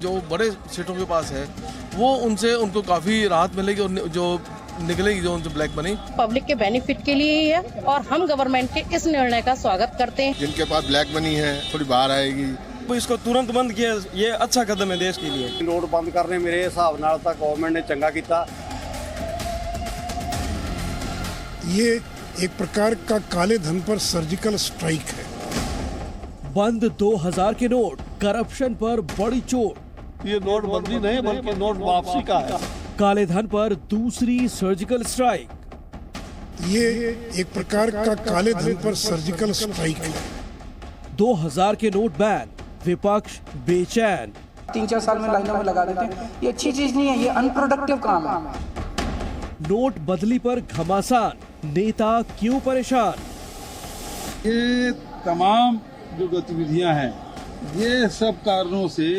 जो बड़े सेठों के पास है वो उनसे उनको काफ़ी राहत मिलेगी और जो निकलेगी जो उनसे ब्लैक मनी पब्लिक के बेनिफिट के लिए ही है और हम गवर्नमेंट के इस निर्णय का स्वागत करते हैं। जिनके पास ब्लैक मनी है थोड़ी बाहर आएगी। तो इसको तुरंत बंद किया, ये अच्छा कदम है देश के लिए। नोट बंद करने मेरे हिसाब नाल तां गवर्नमेंट ने चंगा किया। ये एक प्रकार का काले धन पर सर्जिकल स्ट्राइक है। बंद 2000 के नोट, करप्शन पर बड़ी चोट। ये नोटबंदी नहीं बल्कि नोट वापसी का है। काले धन पर दूसरी सर्जिकल स्ट्राइक। ये एक प्रकार का काले धन पर सर्जिकल स्ट्राइक है। 2000 के नोट बैन, विपक्ष बेचैन। 3-4 साल में लाइनों में लगा देते हैं, ये अच्छी चीज नहीं है, ये अनप्रोडक्टिव काम है। नोट बदली पर घमासान, नेता क्यों परेशान? ये तमाम जो गतिविधियां हैं, ये सब कारणों से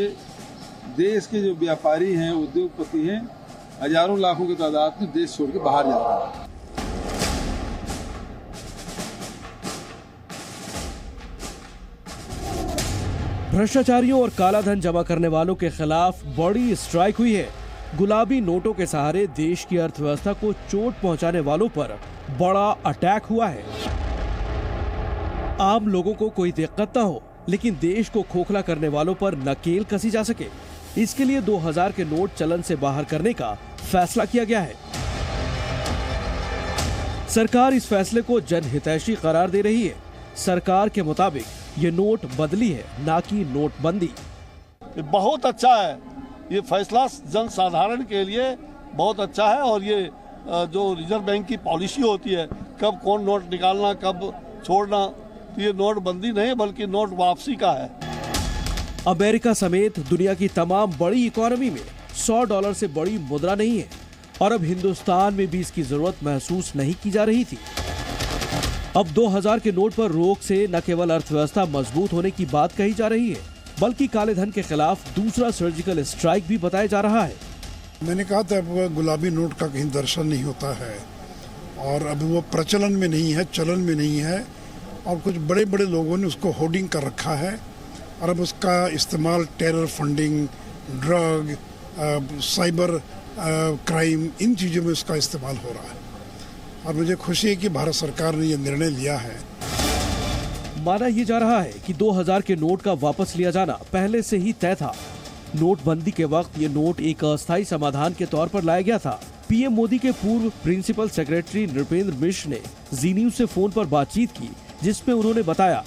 देश के जो व्यापारी हैं, उद्योगपति हैं, हजारों लाखों की तादाद में देश छोड़ के बाहर जा रहे हैं। भ्रष्टाचारियों और काला धन जमा करने वालों के खिलाफ बड़ी स्ट्राइक हुई है। गुलाबी नोटों के सहारे देश की अर्थव्यवस्था को चोट पहुंचाने वालों पर बड़ा अटैक हुआ है। आम लोगों को कोई दिक्कत न हो, लेकिन देश को खोखला करने वालों पर नकेल कसी जा सके, इसके लिए 2000 के नोट चलन से बाहर करने का फैसला किया गया है। सरकार इस फैसले को जनहितैषी करार दे रही है। सरकार के मुताबिक ये नोट बदली है, ना कि नोटबंदी। ये बहुत अच्छा है, ये फैसला जन साधारण के लिए बहुत अच्छा है। और ये जो रिजर्व बैंक की पॉलिसी होती है, कब कौन नोट निकालना कब छोड़ना, तो ये नोटबंदी नहीं बल्कि नोट वापसी का है। अमेरिका समेत दुनिया की तमाम बड़ी इकोनॉमी में $100 से बड़ी मुद्रा नहीं है और अब हिंदुस्तान में भी इसकी जरूरत महसूस नहीं की जा रही थी। अब 2000 के नोट पर रोक से न केवल अर्थव्यवस्था मजबूत होने की बात कही जा रही है, बल्कि काले धन के खिलाफ दूसरा सर्जिकल स्ट्राइक भी बताया जा रहा है। मैंने कहा था गुलाबी नोट का कहीं दर्शन नहीं होता है और अब वो प्रचलन में नहीं है, चलन में नहीं है और कुछ बड़े बड़े लोगों ने उसको होर्डिंग कर रखा है और अब उसका इस्तेमाल terror funding, drug, cyber crime, इन चीज़ों में उसका इस्तेमाल हो रहा है। और मुझे खुशी है कि भारत सरकार ने यह निर्णय लिया है। माना यह जा रहा है कि 2000 के नोट का वापस लिया जाना पहले से ही तय था। नोटबंदी के वक्त ये नोट एक अस्थायी समाधान के तौर पर लाया गया था। पीएम मोदी के पूर्व प्रिंसिपल सेक्रेटरी नृपेंद्र मिश्र ने जी न्यूज से फोन पर बातचीत की, जिसमें उन्होंने बताया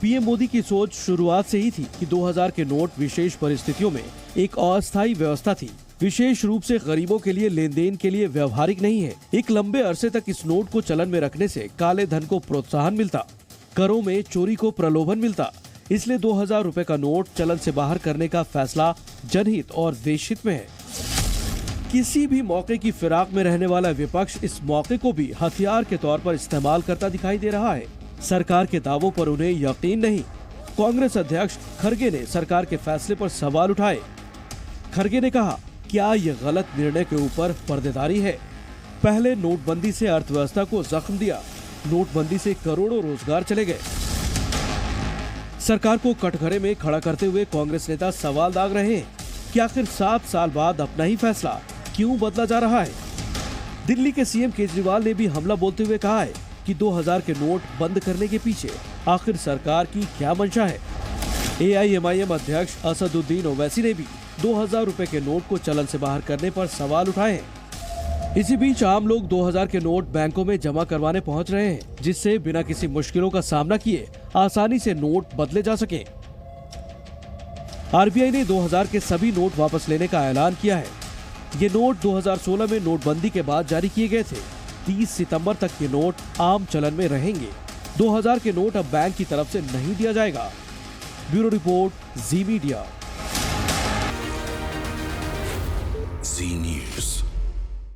पीएम मोदी की सोच शुरुआत से ही थी कि 2000 के नोट विशेष परिस्थितियों में एक अस्थायी व्यवस्था थी, विशेष रूप से गरीबों के लिए लेन देन के लिए व्यवहारिक नहीं है। एक लंबे अरसे तक इस नोट को चलन में रखने से काले धन को प्रोत्साहन मिलता, करों में चोरी को प्रलोभन मिलता। इसलिए 2000 रुपए का नोट चलन से बाहर करने का फैसला जनहित और देशहित में है। किसी भी मौके की फिराक में रहने वाला विपक्ष इस मौके को भी हथियार के तौर पर इस्तेमाल करता दिखाई दे रहा है। सरकार के दावों पर उन्हें यकीन नहीं। कांग्रेस अध्यक्ष खरगे ने सरकार के फैसले पर सवाल उठाए। खरगे ने कहा, क्या यह गलत निर्णय के ऊपर पर्देदारी है? पहले नोटबंदी से अर्थव्यवस्था को जख्म दिया, नोटबंदी से करोड़ों रोजगार चले गए। सरकार को कटघरे में खड़ा करते हुए कांग्रेस नेता सवाल दाग रहे हैं कि आखिर 7 साल बाद अपना ही फैसला क्यों बदला जा रहा है। दिल्ली के सीएम केजरीवाल ने भी हमला बोलते हुए कहा है कि 2000 के नोट बंद करने के पीछे आखिर सरकार की क्या मंशा है। AIMIM अध्यक्ष असदुद्दीन ओवैसी ने भी 2000 रुपए के नोट को चलन से बाहर करने पर सवाल उठाए हैं। इसी बीच आम लोग 2000 के नोट बैंकों में जमा करवाने पहुंच रहे हैं, जिससे बिना किसी मुश्किलों का सामना किए आसानी से नोट बदले जा सके। RBI ने 2000 के सभी नोट वापस लेने का ऐलान किया है। ये नोट 2016 में नोटबंदी के बाद जारी किए गए थे। 30 सितंबर तक ये नोट आम चलन में रहेंगे। 2000 के नोट अब बैंक की तरफ से नहीं दिया जाएगा। ब्यूरो रिपोर्ट, जी मीडिया।